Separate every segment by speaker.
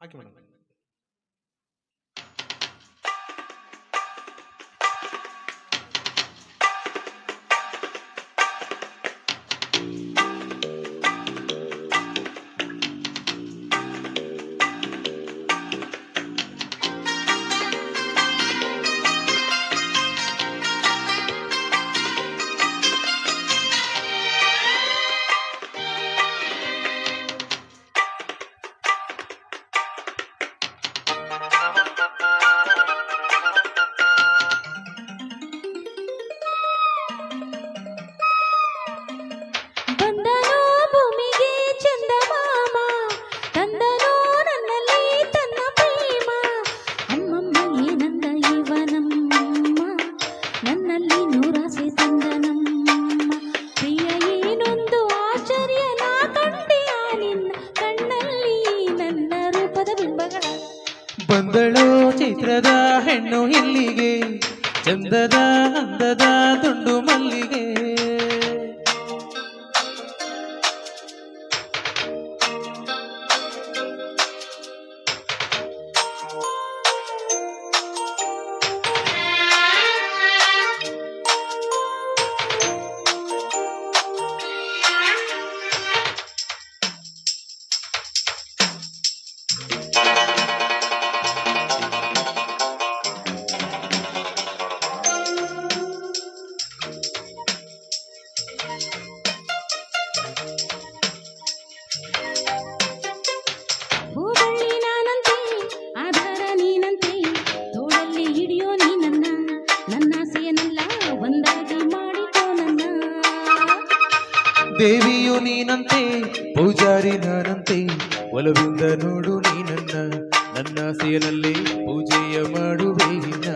Speaker 1: ಹಾಕಿ madam. ಬಂದಳೋ ಚೈತ್ರದ ಹೆಣ್ಣು ಇಲ್ಲಿಗೆ, ಚಂದದ ಅಂದದ ದುಂಡು ಮಲ್ಲಿಗೆ. ದೇವಿಯು ನೀನಂತೆ ಪೂಜಾರಿ ನಾನಂತೆ, ಒಲವಿಂದ ನೋಡು ನೀನನ್ನ, ನನ್ನ ಸೇನಲ್ಲಿ ಪೂಜೆಯ ಮಾಡುವೆ ನಿನ್ನ.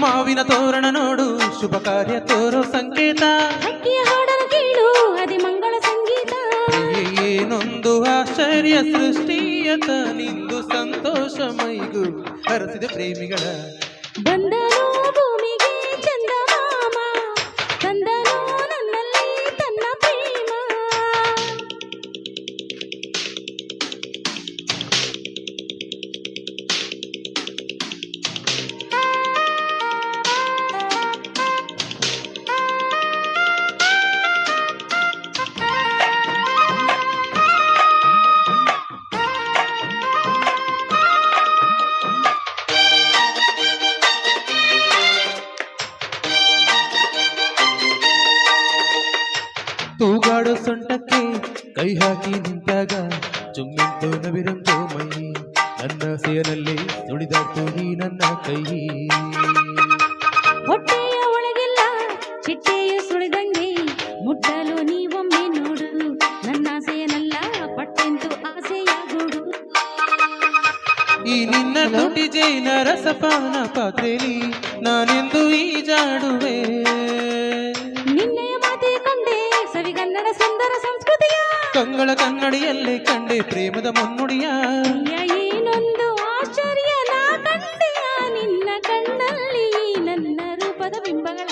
Speaker 1: ಮಾವಿನ ತೋರಣ ನೋಡು, ಶುಭ ಕಾರ್ಯ ತೋರೋ ಸಂಕೇತ,
Speaker 2: ಕೇಳು ಅದೇ ಮಂಗಳ ಸಂಗೀತ.
Speaker 1: ಏನೊಂದು ಆಶ್ಚರ್ಯ ಸೃಷ್ಟಿಯತ ನಿಂದು ಸಂತೋಷ ಮೈಗೂ ಹರಸಿದ ಪ್ರೇಮಿಗಳ.
Speaker 2: ಬಂದನು ಭೂಮಿಗೆ ಚಂದಮಾಮ, ತಂದನು ನನ್ನಲ್ಲಿ ತನ್ನ ಪ್ರೇಮ.
Speaker 1: ತೂಗಾಡೋ ಸೊಂಟಕ್ಕೆ ಕೈ ಹಾಕಿ ನಿಂತಾಗ ಚುಮ್ಮಿಂತು ನವಿರಂತು ಮೈ, ನನ್ನ ಸೇನಲ್ಲಿ ನುಡಿದಾತು ಈ ನನ್ನ ಕೈ.
Speaker 2: ಹೊಟ್ಟೆಯ ಒಳಗೆಲ್ಲ ಚಿಟ್ಟೆಯ ಸುಳಿದಂಗೆ ಮುಟ್ಟಲು ನೀವೊಮ್ಮೆ ನೋಡು, ನನ್ನ ಆಸೆಯನಲ್ಲ ಪಟ್ಟೆಂತು ಆಸೆಯ ಗೂಡು.
Speaker 1: ಈ ನಿನ್ನ ತುಟಿ ಜೈನ ರಸಪಾನ ಪಾತ್ರೆಲಿ ನಾನೆಂದು ಈಜಾಡುವೆ.
Speaker 2: ನಿನ್ನೆಯ ಮಾತೆ ಕಂಡೆ ಸವಿಗನ್ನಡ ಸುಂದರ ಸಂಸ್ಕೃತಿಯ,
Speaker 1: ಕಂಗಳ ಕನ್ನಡಿಯಲ್ಲೇ ಕಂಡೆ ಪ್ರೇಮದ ಮುನ್ನುಡಿಯ.
Speaker 2: ಏನೊಂದು ಆಶ್ಚರ್ಯ ನಾ ಕಂಡೆಯ ನಿನ್ನ ಕಣ್ಣಲ್ಲಿ ನನ್ನ ರೂಪದ ಬಿಂಬಗಳ.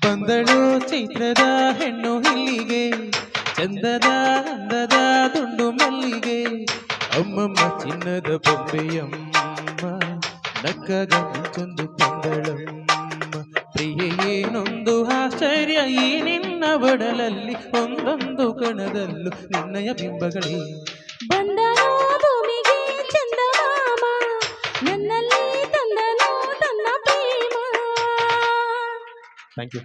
Speaker 1: ಬಂದಳು ಚೈತ್ರದ ಹೆಣ್ಣು ಇಲ್ಲಿಗೆ, ಚಂದದ ಅಂದದ ದುಂಡು ಮಲ್ಲಿಗೆ. ಅಮ್ಮಮ್ಮ ಚಿನ್ನದ ಬೊಂಬೆಯಮ್ಮ, ನಕ್ಕಗ ಮುಂಚೊಂದು ತಂದಳಮ್ಮ. ಪ್ರಿಯೆ ಏನೊಂದು ಆಶ್ಚರ್ಯ ಈ ನಿನ್ನ ಬಡಲಲ್ಲಿ, ಒಂದೊಂದು ಕಣದಲ್ಲೂ ನಿನ್ನಯ ಬಿಂಬಗಳೇ.
Speaker 2: ಬಂದನು ಭೂಮಿಗೆ ಚಂದಮಾಮ, ನನ್ನಲ್ಲಿ ತಂದನು ತನ್ನ ಪ್ರೇಮ.
Speaker 1: Thank you.